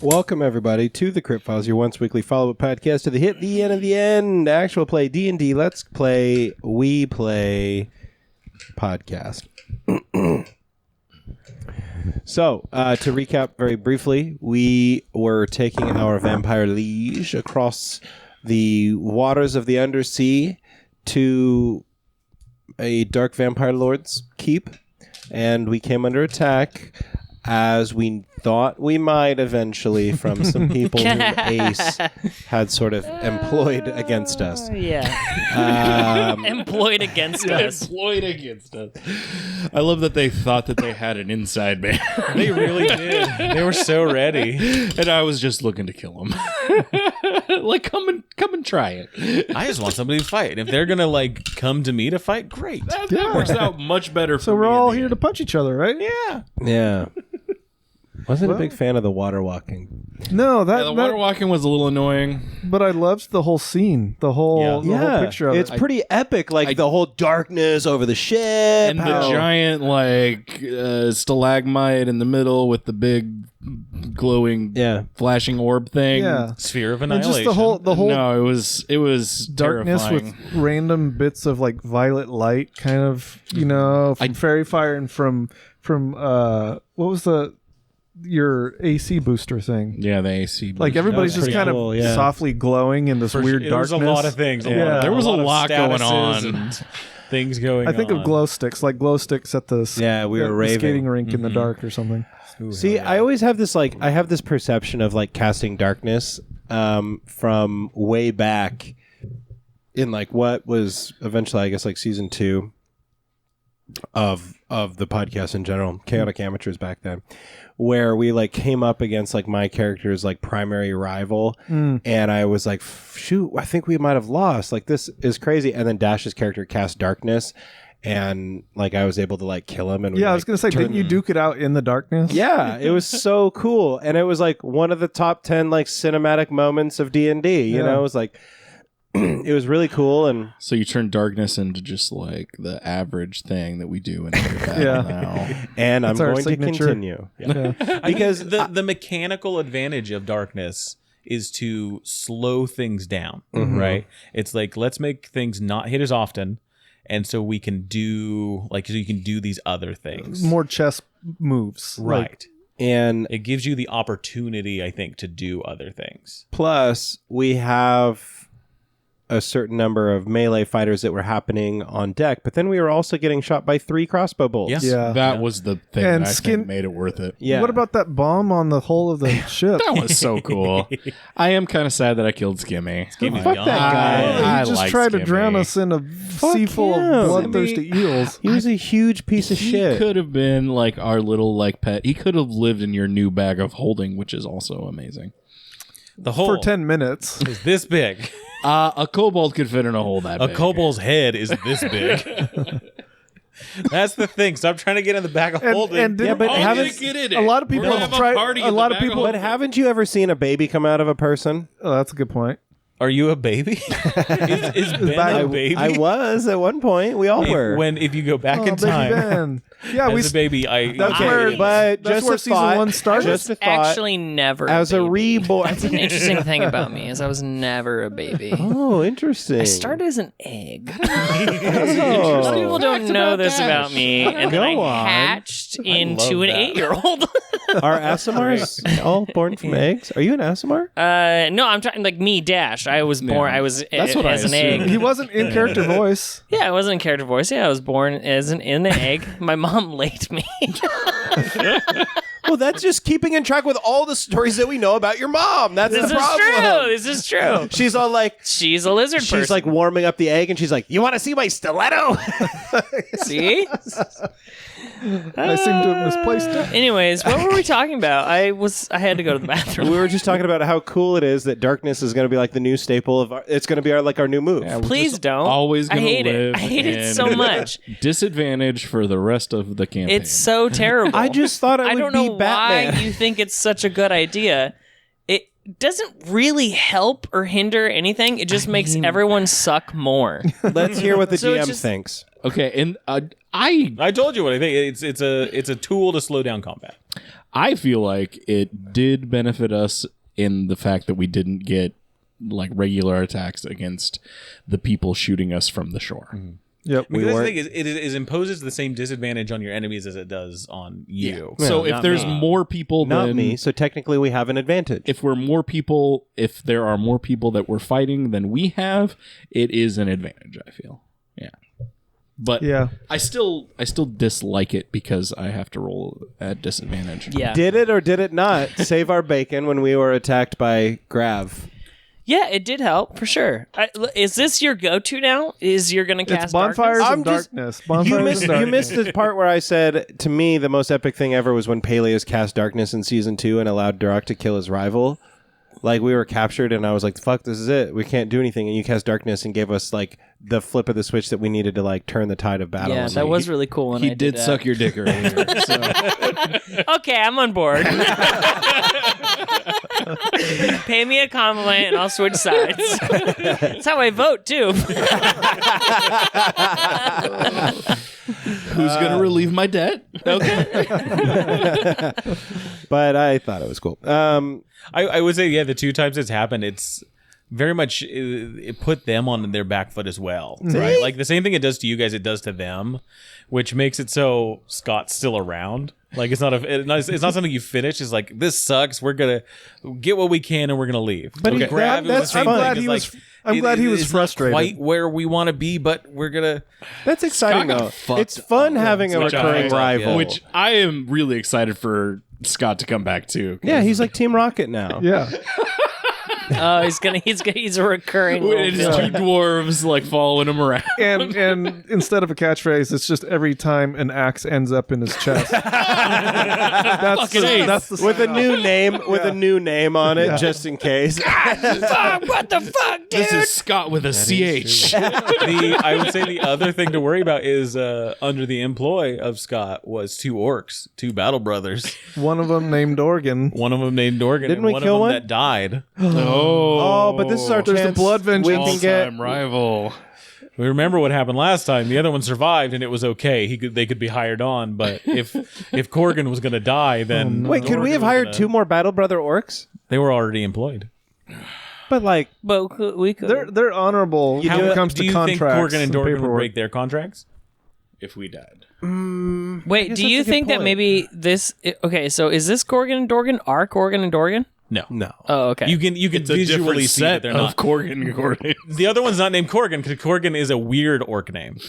Welcome, everybody, to the Crypt Files, your once weekly follow-up podcast to the hit, the end of the end, actual play, D&D, Let's Play, We Play podcast. So, to recap very briefly, we were taking our vampire liege across the waters of the undersea to a dark vampire lord's keep, and we came under attack, as we thought we might eventually, from some people who Ace had sort of employed against us. Employed against us. Employed against us. I love that they thought that they had an inside man. They really did. They were so ready. And I was just looking to kill them. Like, come and try it. I just want somebody to fight. If they're gonna like come to me to fight, great. That works out much better for So me we're in all the here end. to punch each other, right? Yeah. Yeah. Wasn't a big fan of the water walking. No, Yeah, the water walking was a little annoying. but I loved the whole scene, the whole picture of it's it. pretty epic, like the whole darkness over the ship. And the giant, like, stalagmite in the middle with the big glowing, flashing orb thing. Yeah. Sphere of And annihilation. just the whole No, it was darkness terrifying. with random bits of like violet light, kind of, from fairy fire and from what was your AC booster thing? Yeah, the AC. Like everybody's just kind cool, of yeah. softly glowing in this weird There darkness. was a lot of things. Yeah. There was a lot of lot going statuses on. and things going I on. think of glow sticks, like glow sticks at the we were the raving. skating rink in the dark or something. See, I always have this I have this perception of like casting darkness from way back in like what was eventually, I guess, like season 2 of the podcast in general, Chaotic Amateurs back then, where we like came up against like my character's like primary rival, and I was like, shoot, I think we might have lost. Like, this is crazy. And then Dash's character cast darkness, and like I was able to like kill him. And I was gonna say, didn't you duke it out in the darkness? Yeah, it was so cool, and it was like one of the top 10 like cinematic moments of D&D. You know, it was like it was really cool. And so you turn darkness into just like the average thing that we do in every battle now. And I'm our going signature. to continue because the mechanical advantage of darkness is to slow things down, right? It's like, let's make things not hit as often, and so we can do so you can do these other things, More chess moves. right? Like, and It gives you the opportunity, I think, to do other things. plus we have a certain number of melee fighters that were happening on deck, but then we were also getting shot by 3 crossbow bolts. Yes. Yeah. That was the thing And that I skin- think made it worth it. Yeah. What about that bomb on the hull of the ship? That was so cool. I am kind of sad that I killed Skimmy. Skimmy's fuck gone. that guy. He just like tried to Skimmy. drown us in a sea full him. of bloodthirsty eels. He was a huge piece of He shit. could have been like our little like pet. He could have lived in your new bag of holding, which is also amazing. The hole For 10 minutes. is this big. A kobold could fit in a hole that A big. kobold's head is this big. That's the thing. Stop trying to get in the back of holding. and didn't- but Oh, haven't get in it. a lot of people We're gonna have have tried- a party. a in the lot of back people- But haven't you ever seen a baby come out of a person? Oh, that's a good point. Are you a baby? is Ben back- a baby? I was at one point. We all were. If you go back Oh, in baby time Ben. Yeah, as a baby, That's Okay, where- but that's just where a season thought, 1 started. Just a thought. Actually, never. As a baby. reborn. That's an interesting thing about me is I was never a baby. Oh, interesting. I started as an egg. Oh. A lot of people don't know this about me, and then I Go on. hatched into an that. 8-year-old. Are Asimars all born from eggs? Are you an Asimar? No, I'm trying like me, Dash. I was born. I was That's what I as an assumed. egg. He wasn't in character voice. Yeah, I wasn't in character voice. Yeah, I was born as in an egg. My mom laid me. Well, that's just keeping in track with all the stories that we know about your mom. That's This the is problem. true. This is true. She's all like, She's a lizard person. she's like warming up the egg, and she's like, "You want to see my stiletto?" See? I seem to have misplaced it. Anyways, what were we talking about? I had to go to the bathroom. We were just talking about how cool it is that darkness is going to be like the new staple of. It's going to be our new move. Yeah, we're Please just don't. Always I gonna hate it. live I hate it in so much. Disadvantage for the rest of the campaign. It's so terrible. I just thought I would don't be know Batman. why you think it's such a good idea. It doesn't really help or hinder anything. It just makes everyone suck more. Let's hear what the So it's GM just- thinks. Okay, and I told you what I think. It's a tool to slow down combat. I feel like it did benefit us in the fact that we didn't get like regular attacks against the people shooting us from the shore. Mm-hmm. Yep. Because the thing is, it imposes the same disadvantage on your enemies as it does on you. Yeah. So if there's more people not than me, so technically we have an advantage. If there are more people that we're fighting than we have, it is an advantage, I feel. Yeah. But yeah. I still dislike it because I have to roll at disadvantage. Yeah. Did it or did it not save our bacon when we were attacked by Grav? Yeah, it did help for sure. Is this your go-to now? Is you're going to cast It's bonfires darkness? and darkness. Bonfires and You missed the part where I said, to me, the most epic thing ever was when Peleus cast darkness in season 2 and allowed Durak to kill his rival. Like, we were captured and I was like, fuck, this is it. We can't do anything. And you cast darkness and gave us like the flip of the switch that we needed to like turn the tide of battle. Yeah, that was really cool. When He I did that. suck your dick earlier. So. Okay, I'm on board. Pay me a compliment and I'll switch sides. That's how I vote too. Who's going to relieve my debt? Okay. But I thought it was cool. I would say, yeah, the 2 times it's happened, it's very much it put them on their back foot as well, right? Like the same thing it does to you guys, it does to them, which makes it so Scott's still around. Like it's not something you finish. It's like, this sucks. We're gonna get what we can and we're gonna leave. But okay. I'm glad he was frustrated. Not quite where we want to be, but we're gonna. That's exciting though. It's fun having a recurring rival. yeah. Which I am really excited for Scott to come back too. Yeah, he's like Team Rocket now. Yeah. Oh, he's a recurring. It's two dwarves like following him around. And instead of a catchphrase, it's just every time an axe ends up in his chest. that's the with a new name on it, just in case. Fuck, what the fuck, dude? This is Scott with a CH. I would say the other thing to worry about is under the employ of Scott was 2 orcs, 2 battle brothers. One of them named Organ. Didn't and we one kill of them one? that died. Oh, but this is our There's chance. the blood vengeance. We can get All-time rival. We remember what happened last time. The other one survived, and it was okay. They could be hired on. But if Corgan was going to die, then Wait, could we have hired 2 more battle brother orcs? They were already employed. But like, we could. They're honorable when it comes do to you think contracts Corgan and and Dorgan would paperwork. break their contracts? If we died. Wait, guess do you that's a good think that point. maybe this? Okay, so is this Corgan and Dorgan? Our Corgan and Dorgan? No. Oh, okay. You can It's a visually different see set that they're of not. Corgan. The other one's not named Corgan because Corgan is a weird orc name.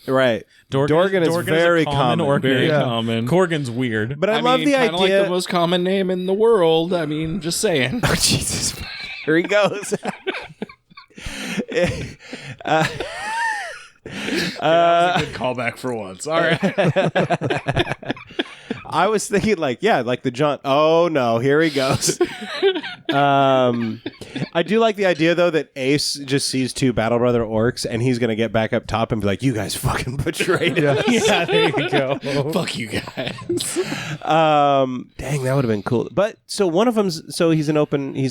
right? Dorgan is very a common orc Very name. common. Corgan's weird. But I love the kinda like idea. the most common name in the world. I mean, just saying. Oh, Jesus, here he goes. That was a good callback for once. All right. I was thinking like the John. Oh no, here he goes. I do like the idea though that Ace just sees 2 battle brother orcs and he's gonna get back up top and be like, "You guys fucking betrayed us." Yeah, there you go. Fuck you guys. Dang, that would have been cool. But so one of them's he's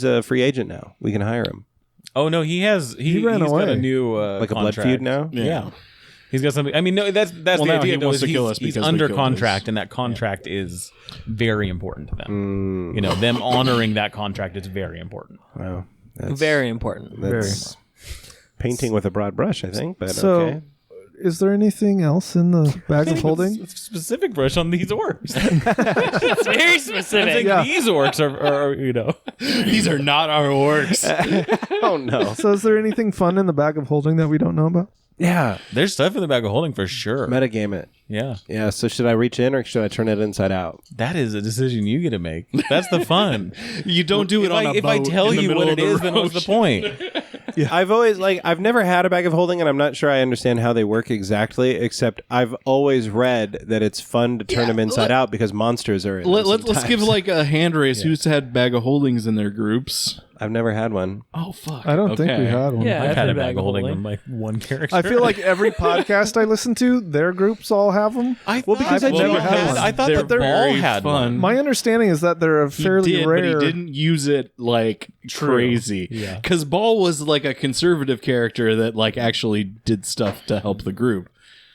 a free agent now. We can hire him. Oh no, he ran he's got away. a new Like a blood contract. feud now? Yeah. He's got something. I mean, no, that's the now idea. he Though, wants is to kill us he's because we under killed contract, his- and that contract is very important to them. You know, them honoring that contract is very important. Wow. That's, Very important. that's painting with a broad brush, I think, but So, okay. is there anything else in the bag of holding? Specific brush on these orcs. It's very I specific. think Yeah. these orcs are you know. These are not our orcs. Oh no. So, is there anything fun in the bag of holding that we don't know about? Yeah. There's stuff in the bag of holding for sure. Metagame it. Yeah. Yeah, so should I reach in or should I turn it inside out? That is a decision you get to make. That's the fun. You don't do it on a If I boat tell in the you middle what of it the is, then what's the point? I've never had a bag of holding and I'm not sure I understand how they work exactly, except I've always read that it's fun to turn them inside out because monsters are in them Let's sometimes. give like a hand race. Who's had bag of holdings in their groups? I've never had one. Oh fuck! I don't think we had one. Yeah, I've had a bag bag of holding on my one character. I feel like every podcast I listen to, their groups all have them. because I've I never do had one. I thought They're that they're very all had fun. one. My understanding is that they're a fairly he did, rare. but he didn't use it like crazy. Yeah. Because Ball was like a conservative character that like actually did stuff to help the group.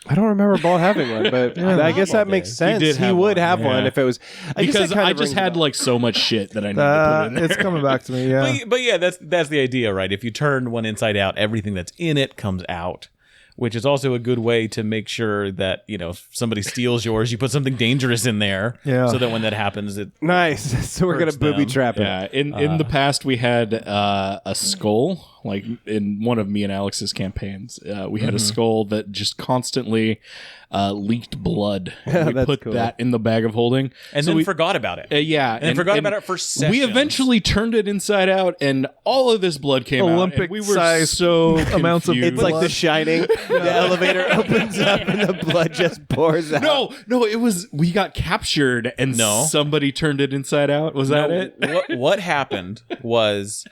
I don't remember Ball having one, but I guess that makes sense. did He have would one, have yeah. one if it was Because I just rings a had bell. like so much shit that I needed to put in there. It's coming back to me. Yeah. But yeah, that's the idea, right? If you turn one inside out, everything that's in it comes out, which is also a good way to make sure that, if somebody steals yours, you put something dangerous in there, so that when that happens, it Nice. So we're gonna hurts booby them. trap it. Yeah, in the past we had a skull. Like in one of me and Alex's campaigns, we had a skull that just constantly leaked blood. And we That's put cool. that in the bag of holding, and So then we forgot about it. yeah, and then forgot about it for sessions. We eventually turned it inside out, and all of this blood came out. Olympic And we were size so amounts of confused. It's like The blood. Shining. The elevator opens up and the blood just pours out. no, it was we got captured and No. somebody turned it inside out. Was that No, it? what happened was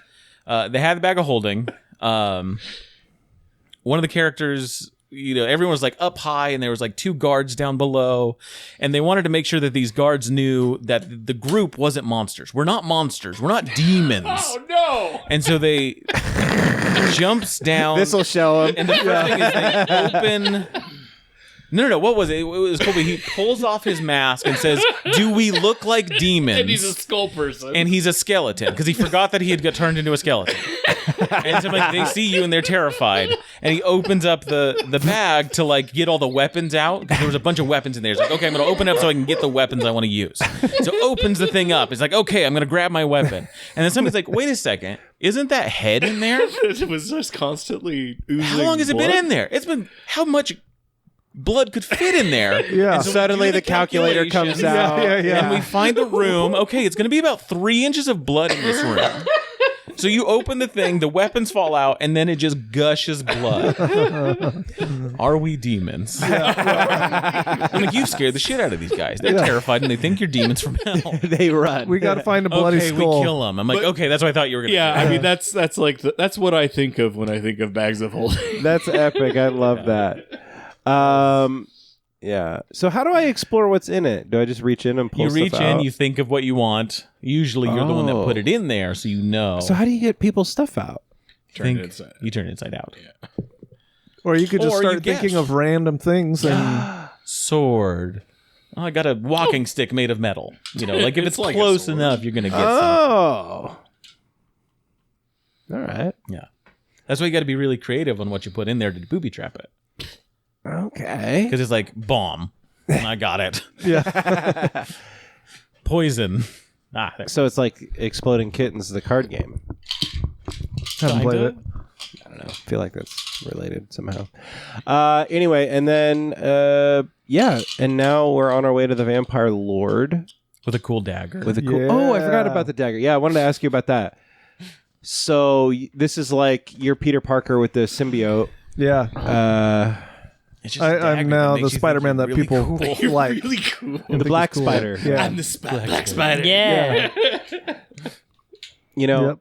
they had the bag of holding. One of the characters, everyone was like up high, and there was like 2 guards down below, and they wanted to make sure that these guards knew that the group wasn't monsters. We're not monsters. We're not demons. Oh no! And so they jumps down. This will show him. And the first thing is they open. No. What was it? It was cool. But he pulls off his mask and says, "Do we look like demons?" And he's a skull person. And he's a skeleton because he forgot that he had got turned into a skeleton. And so they see you and they're terrified. And he opens up the bag to like get all the weapons out because there was a bunch of weapons in there. He's like, okay, I'm gonna open it up so I can get the weapons I want to use. So opens the thing up. He's like, okay, I'm gonna grab my weapon. And then somebody's like, wait a second, isn't that head in there? It was just constantly oozing. How long has it been blood. in there? It's been how much blood could fit in there? Yeah. And so we Suddenly do the calculator comes calculations. out. Yeah. And we find the room. Okay, it's going to be about 3 inches of blood in this room. So you open the thing, the weapons fall out, and then it just gushes blood. Are we demons? I'm like, you've scared the shit out of these guys. They're terrified, and they think you're demons from hell. They run. We got to find a bloody Okay, skull. we kill them. I'm like, okay, that's what I thought you were going to Yeah, do. I mean that's like that's what I think of when I think of bags of holding. That's epic. I love that. Yeah. So how do I explore what's in it? Do I just reach in and pull You stuff reach in, out? you think of what you want. Usually you're the one that Oh. put it in there, so you know. So how do you get people's stuff out? Turn Think- it inside. You turn it inside out. Or you could just Or you start thinking guess. of random things and Sword. Oh, I got a walking stick made of metal. Like if it's like a close sword. enough, you're gonna get some. Oh. All right. Yeah, that's why you got to be really creative on what you put in there to booby trap it. Okay. Because it's like bomb. I got it. yeah. Poison. There. So it's like Exploding Kittens, the card game. Haven't played Kinda. it. I don't know. I feel like that's related somehow. Anyway, and then and now we're on our way to the Vampire Lord With a cool dagger. with a cool. Oh, I forgot Yeah. about the dagger. Yeah, I wanted to ask you about that. So this is like you're Peter Parker with the symbiote. Yeah. It's just a dagger I'm now that makes the you Spider-Man think that you're people really cool. like. Really cool. The Black cool. Spider. Yeah. I'm the Black Spider. Yeah. You know,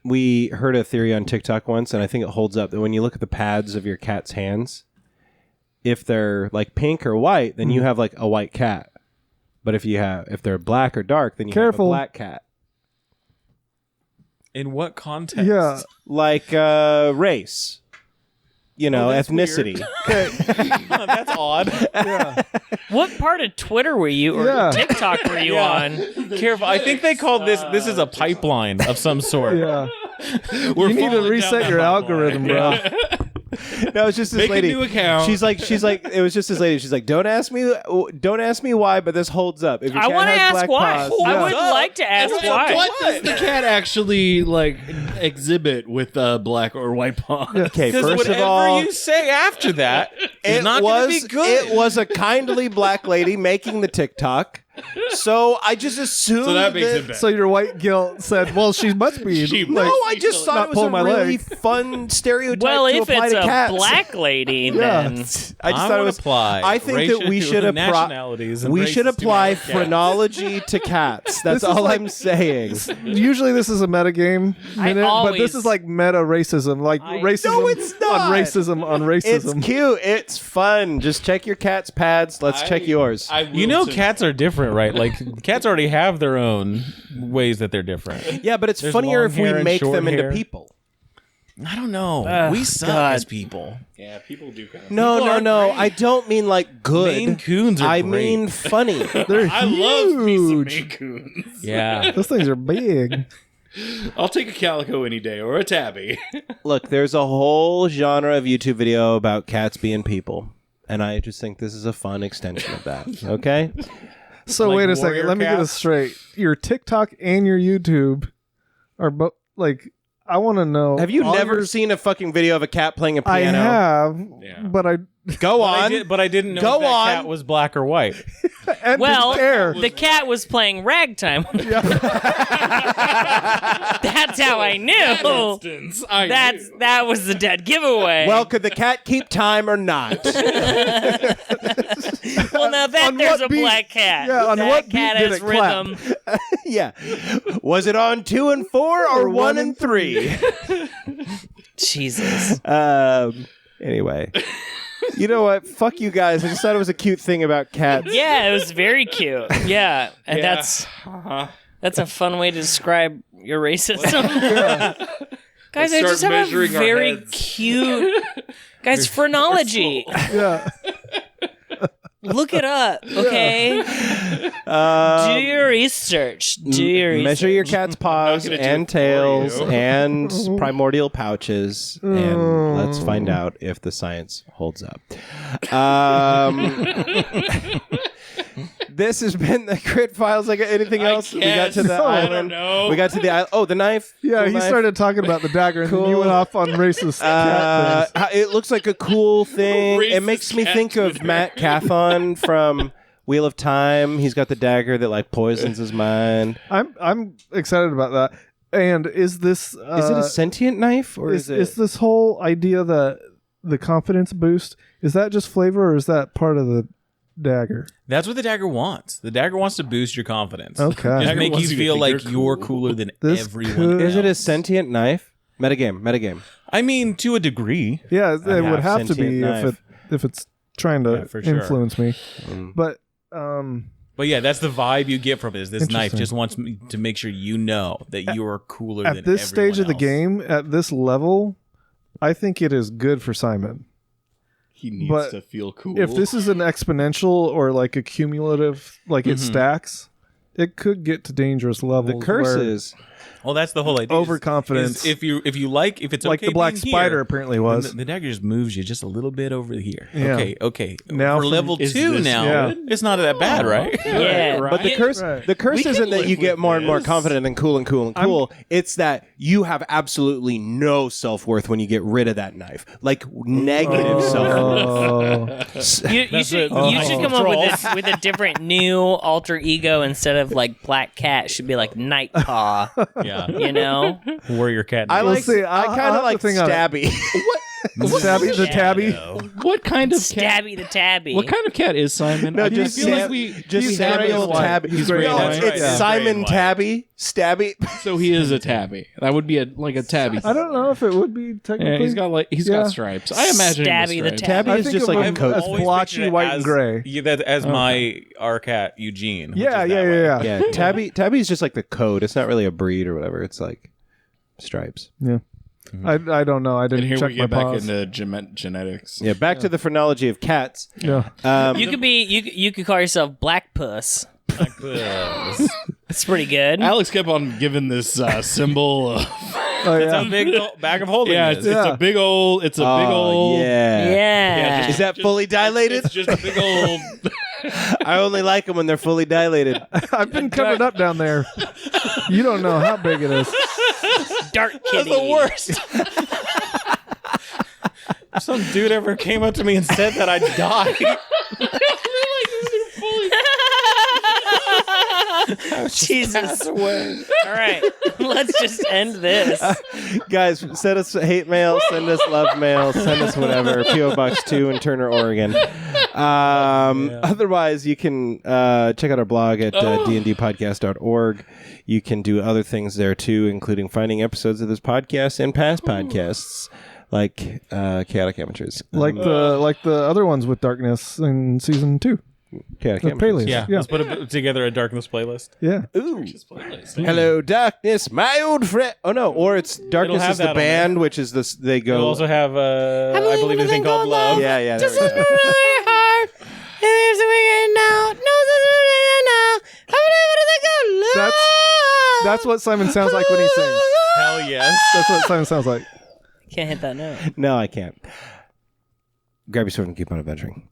we heard a theory on TikTok once, and I think it holds up, that when you look at the pads of your cat's hands, if they're like pink or white, then you have like a white cat. But if they're black or dark, then you Careful. have a black cat. In what context? Yeah. Like race. that's ethnicity. That's odd. Yeah. What part of Twitter were you or Yeah. TikTok were you on? Careful. I think they called this is a pipeline of some sort. Yeah. We're You need to falling reset down your that algorithm, bro. No, it's just this Make a lady. new account. She's like, it was just this lady. She's like, don't ask me why, but this holds up. If your I cat want to has ask black why. paws- I Yeah. would like to ask why. What does the cat actually like exhibit with black or white paws? Okay, Because first of whatever all, you say after that is it not going to be good. It was a kindly black lady making the TikTok. So I just assumed. So that makes it better. So your white guilt said, "Well, she must be." She- No, I just thought not it was a pulling my really leg. fun stereotype Well, to if apply it's to a cats. black lady, Yeah. then I just I thought it would was. apply. I think that we should nationalities. And we should races to apply our cats. phrenology to cats. That's This is all like- I'm saying. Usually this is a meta game minute, but always- this is like meta racism, like racism No, it's not. on racism on It's racism. cute. It's fun. Just check your cat's pads. Let's check yours. You know, cats are different, right? Like cats already have their own ways that they're different. Yeah, but it's There's funnier long if we hair and make short them into hair. people. I don't know. We suck as people. Yeah, people do kind of. No. I don't mean like good. Maine Coons are I great. mean funny. They're I love me some huge. Maine Coons. Yeah. Those things are big. I'll take a calico any day or a tabby. Look, there's a whole genre of YouTube video about cats being people, and I just think this is a fun extension of that. Okay. So Like wait a warrior second. Let me get cats? this straight. Your TikTok and your YouTube are both like. I want to know. Have you all never your- seen a fucking video of a cat playing a I piano? have, Yeah. but I Go on. But I didn't know Go if that on. cat was black or white. and Well, didn't care. the cat was playing ragtime. That's how I knew. Instance, That was the dead giveaway. Well, could the cat keep time or not? well, now that On there's what a beat? black cat. Yeah, on that what beat cat did has it clap? rhythm. Yeah. Was it on 2 and 4 or 1 and 3? Jesus. Anyway. You know what? Fuck you guys. I just thought it was a cute thing about cats. Yeah, it was very cute. Yeah, and that's a fun way to describe your racism. Guys, I Let's just start have a measuring our very heads. cute. Guys, phrenology. Yeah. Look it up, okay? Do your research. Do your research. Measure your cat's paws gonna do and it for tails you. and primordial pouches, and let's find out if the science holds up. This has been the Crit Files. Like anything else, we got to the know. I don't island. know. We got to the island. Oh, the knife. Yeah, Cool he knife. started talking about the dagger, and then you Cool. went off on racist cat things. It looks like a cool thing. It Racist makes me cat think of Twitter. Matt Cathon from Wheel of Time. He's got the dagger that like poisons his mind. I'm excited about that. And is this Is it a sentient knife or is it? is this whole idea that the confidence boost, is that just flavor or is that part of the dagger? That's what the dagger wants. The dagger wants to boost your confidence. Okay. Just Dagger make you wants you to feel think like you're you're cool. cooler than This everyone could- else. Is it a sentient knife? Metagame. I mean, to a degree. Yeah, it would half have to sentient be knife. if it's trying to Yeah, for sure. influence me. Mm. But But yeah, that's the vibe you get from it. Is this knife Interesting. just wants me to make sure you know that you are cooler than at this stage of the everyone else. game, at this level, I think it is good for Simon. He needs But to feel cool. If this is an exponential or like a cumulative, like it stacks, it could get to dangerous levels. The curse where- is Well, that's the whole idea. Overconfidence. Is if it's like okay the black being spider here, apparently then was. the dagger just moves you just a little bit over here. Yeah. Okay. Now For from- level Is 2 this now, Yeah. it's not that bad, right? Yeah, Right. But the curse, Right. the curse We can isn't that live you get with more and more this. confident and cool. It's that you have absolutely no self-worth when you get rid of that knife, like negative self-worth. Oh, You should come up with a different new alter ego instead of like Black Cat. Should be like Night Paw. Yeah. You know? Warrior cat. I We'll like. see. I I'll kind have of to like think on it. Stabby. Stabby the tabby. what kind of cat? Stabby the Tabby. What kind of cat is Simon? No, I just feel like Sam- we just he's Samuel gray and white. Tabby. He's gray No, and it's white. it's Yeah. Simon Gray and white. Tabby. Stabby. So he is a tabby. That would be like a tabby. I don't know if it would be technically. Yeah, he's Yeah. got stripes. I imagine Stabby the Tabby I is think just of like a him coat. as blotchy white and gray. Yeah, that as my our cat Eugene. which Yeah, is that way. yeah. Yeah, Tabby is just like the code. It's not really a breed or whatever. It's like stripes. Yeah. I don't know. I And didn't here check we my get back paws. into genetics. Yeah, back to the phrenology of cats. Yeah. You could be you could call yourself Black Puss. It's That's pretty good. Alex kept on giving this symbol. Of, Oh yeah. a big bag of holding. yeah, this. it's a big old. It's a big old. Yeah. Yeah. Is that fully dilated? It's just a big old. I only like them when they're fully dilated. I've been covered up down there. You don't know how big it is. Dark Kitty. the worst. If some dude ever came up to me and said that I'd die. Jesus. All right. Let's just end this. Guys, send us hate mail, send us love mail, send us whatever. P.O. Box 2 in Turner, Oregon. Otherwise, you can check out our blog at dndpodcast.org. You can do other things there too, including finding episodes of this podcast and past podcasts like Chaotic Amateurs. Like the other ones with darkness in season 2. Chaotic The Amateurs. playlist. Yeah, Yeah. let's put together a Darkness playlist. Yeah. Hello, darkness, my old friend. Oh no, or it's Darkness have is that the on band, which is this. They go. We'll also have, I believe in a thing called love. Yeah, yeah. there we go. That's what Simon sounds like when he sings. Hell yes. That's what Simon sounds like. Can't hit that note. No, I can't. Grab your sword and keep on adventuring.